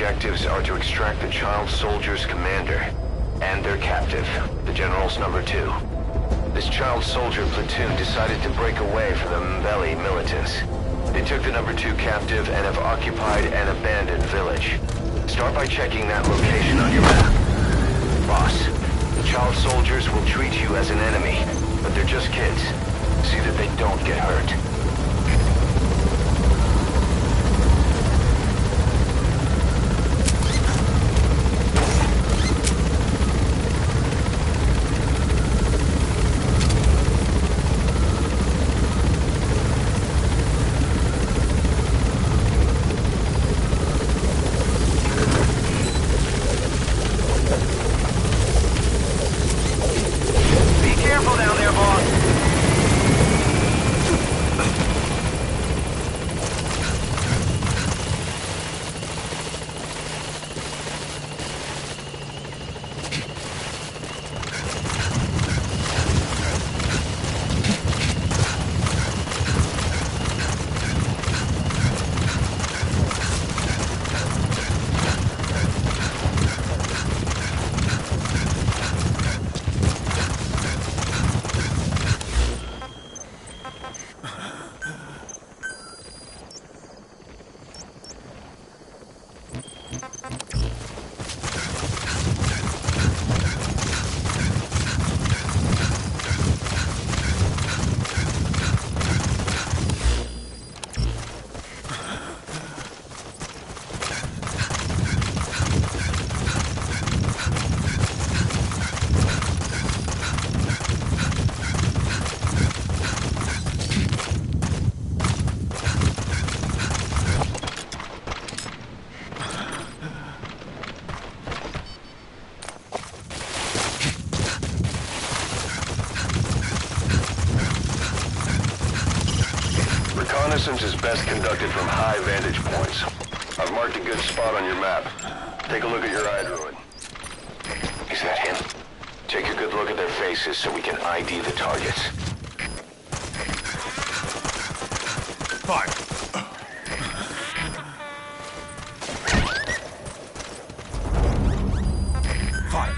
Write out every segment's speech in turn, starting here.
objectives are to extract the child soldier's commander and their captive, the General's #2. This child soldier platoon decided to break away from the Mbeli militants. They took the #2 captive and have occupied an abandoned village. Start by checking that location on your map. Boss, the child soldiers will treat you as an enemy, but they're just kids. See that they don't get hurt. Reconnaissance is best conducted from high vantage points. I've marked a good spot on your map. Take a look at your eye druid. Is that him? Take a good look at their faces so we can ID the targets. Fire! Fire!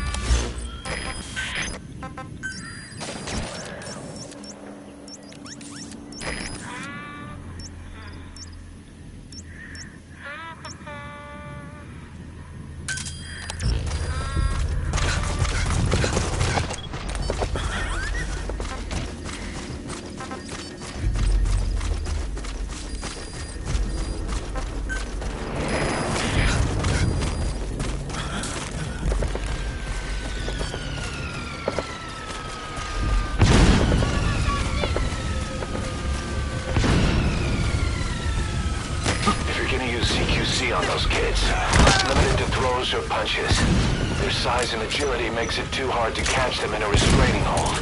On those kids. Limited to throws or punches. Their size and agility makes it too hard to catch them in a restraining hold.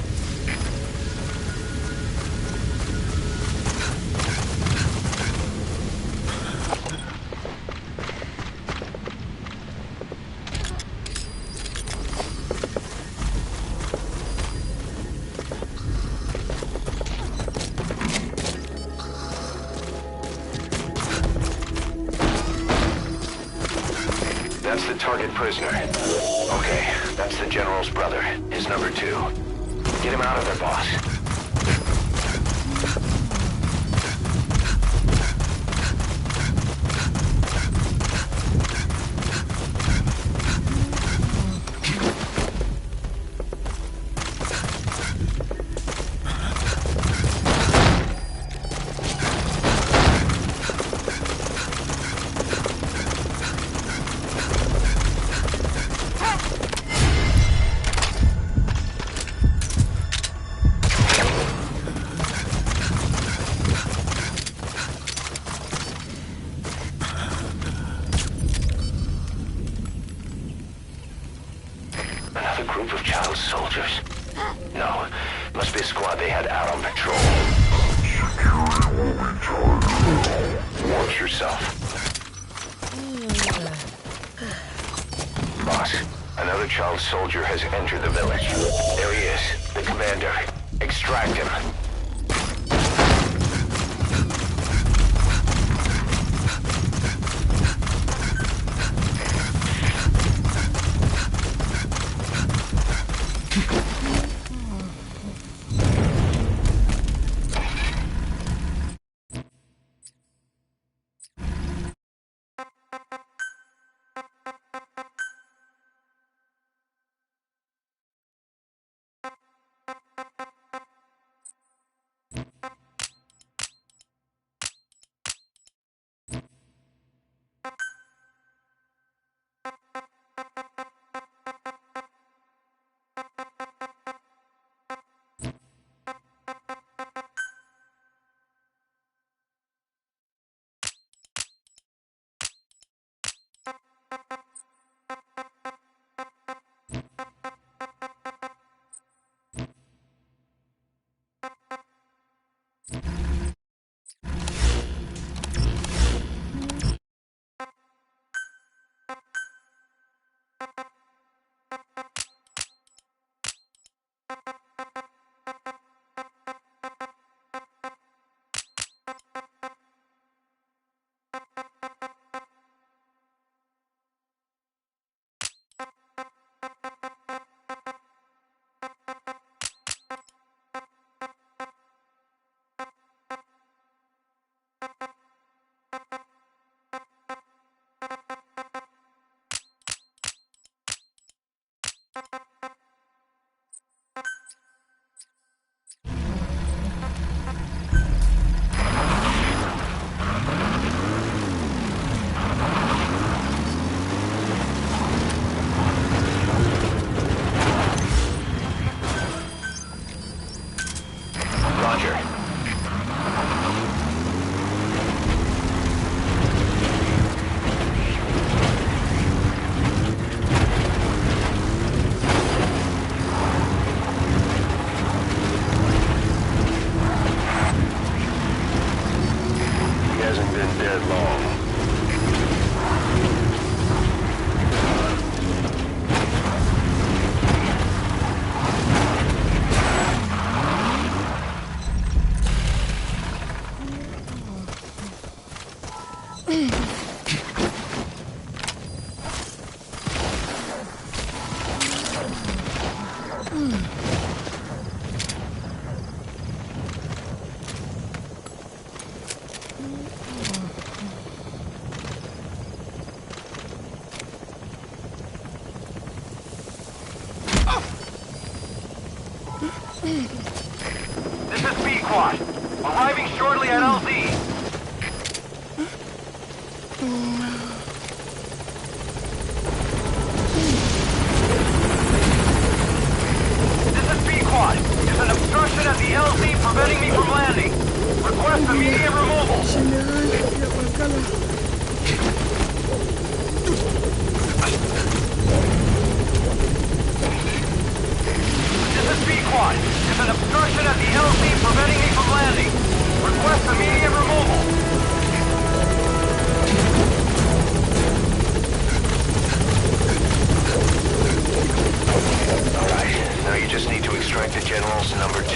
That's the target prisoner. Okay, that's the General's brother, his #2. Get him out of there, boss. Another group of child soldiers? No, must be a squad they had out on patrol. Watch yourself. Boss, another child soldier has entered the village. There he is, the commander. Extract him. This is B-Quad. Arriving shortly at LZ. This is B-Quad. There's an obstruction at the LZ preventing me from landing. Request immediate removal. This is B-Quad. There's an obstruction at the LZ preventing me from landing. Request immediate removal. Alright, now you just need to extract the General's number 2.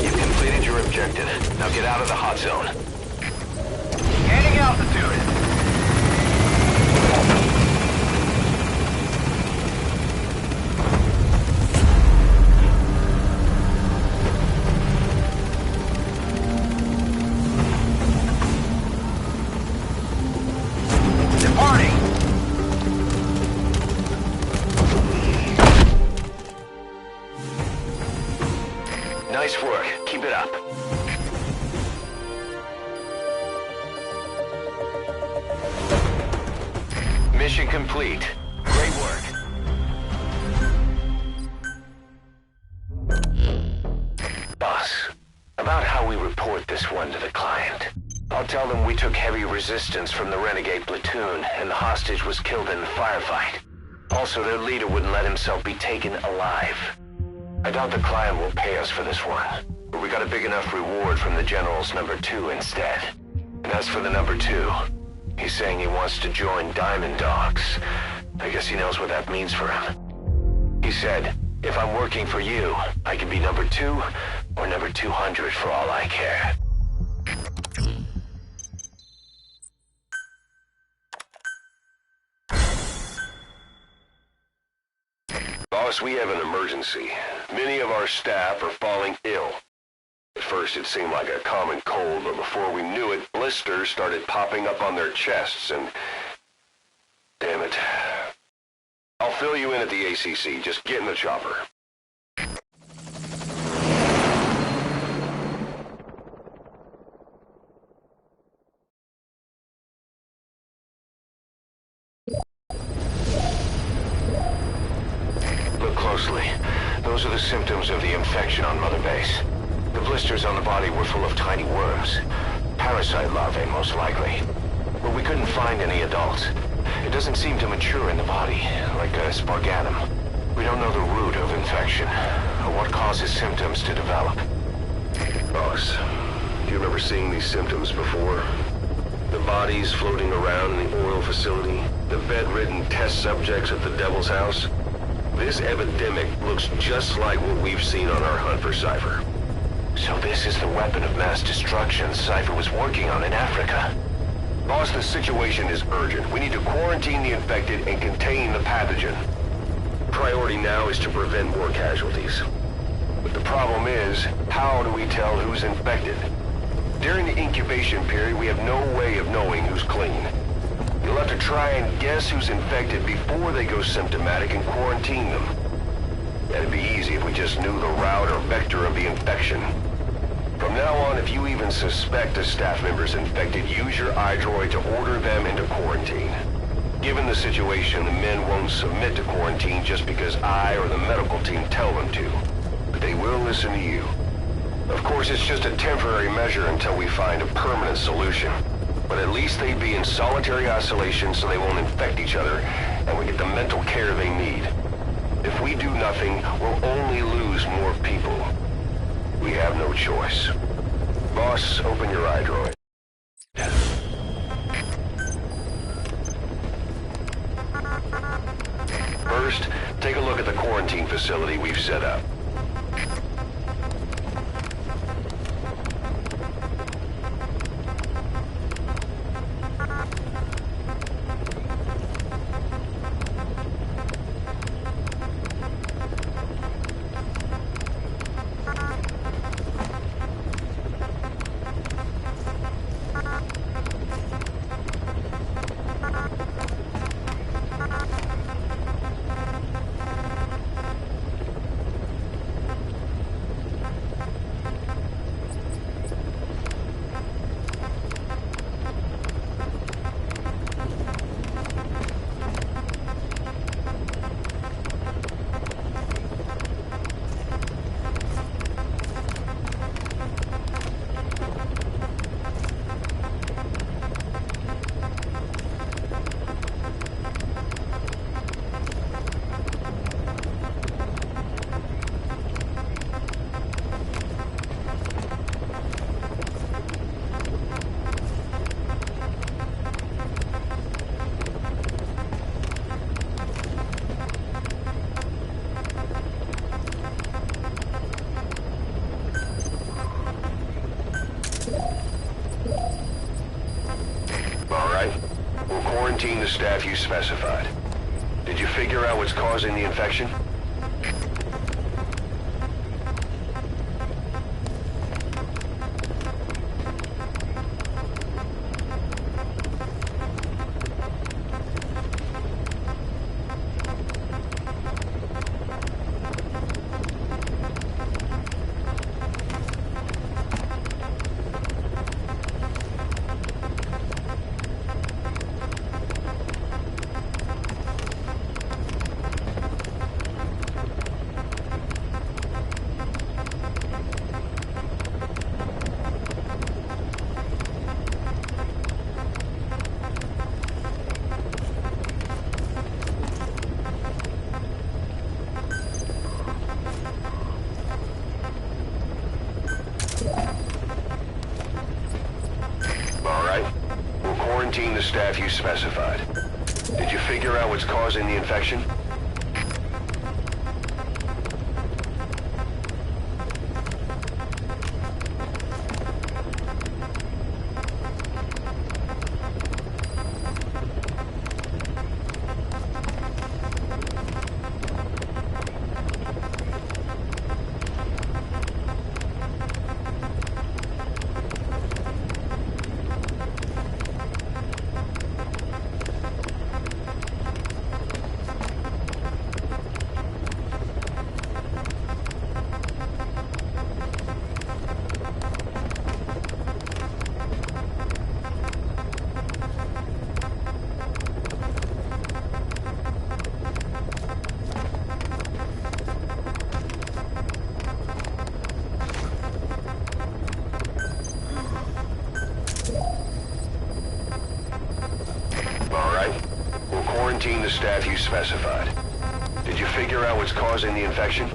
You've completed your objective. Now get out of the hot zone. Gaining altitude. Departing. Nice work. Keep it up. Mission complete. Great work. Boss, about how we report this one to the client. I'll tell them we took heavy resistance from the renegade platoon and the hostage was killed in the firefight. Also, their leader wouldn't let himself be taken alive. I doubt the client will pay us for this one, but we got a big enough reward from the General's number 2 instead. And as for the number 2, he's saying he wants to join Diamond Dogs. I guess he knows what that means for him. He said, if I'm working for you, I can be number 2 or number 200 for all I care. Boss, we have an emergency. Many of our staff are falling ill. At first it seemed like a common cold, but before we knew it, blisters started popping up on their chests and... Damn it. I'll fill you in at the ACC. Just get in the chopper. Look closely. Those are the symptoms of the infection on Mother Base. The blisters on the body were full of tiny worms. Parasite larvae, most likely. But we couldn't find any adults. It doesn't seem to mature in the body, like a spargatum. We don't know the root of infection, or what causes symptoms to develop. Boss, do you remember seeing these symptoms before? The bodies floating around in the oil facility, the bedridden test subjects at the Devil's House. This epidemic looks just like what we've seen on our hunt for Cypher. So this is the weapon of mass destruction Cypher was working on in Africa. Boss, the situation is urgent. We need to quarantine the infected and contain the pathogen. Priority now is to prevent more casualties. But the problem is, how do we tell who's infected? During the incubation period, we have no way of knowing who's clean. You'll have to try and guess who's infected before they go symptomatic and quarantine them. That'd be easy if we just knew the route or vector of the infection. From now on, if you even suspect a staff member's infected, use your iDroid to order them into quarantine. Given the situation, the men won't submit to quarantine just because I or the medical team tell them to. But they will listen to you. Of course, it's just a temporary measure until we find a permanent solution. But at least they'd be in solitary isolation so they won't infect each other, and we get the mental care they need. If we do nothing, we'll only lose more people. We have no choice. Boss, open your iDroid. First, take a look at the quarantine facility we've set up. Quarantine the staff you specified. Did you figure out what's causing the infection? Quarantine the staff you specified. Did you figure out what's causing the infection? Quarantine the staff you specified. Did you figure out what's causing the infection?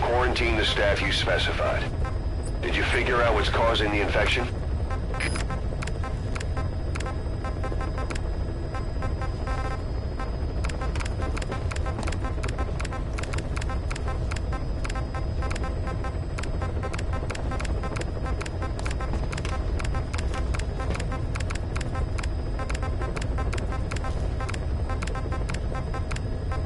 Quarantine the staff you specified. Did you figure out what's causing the infection?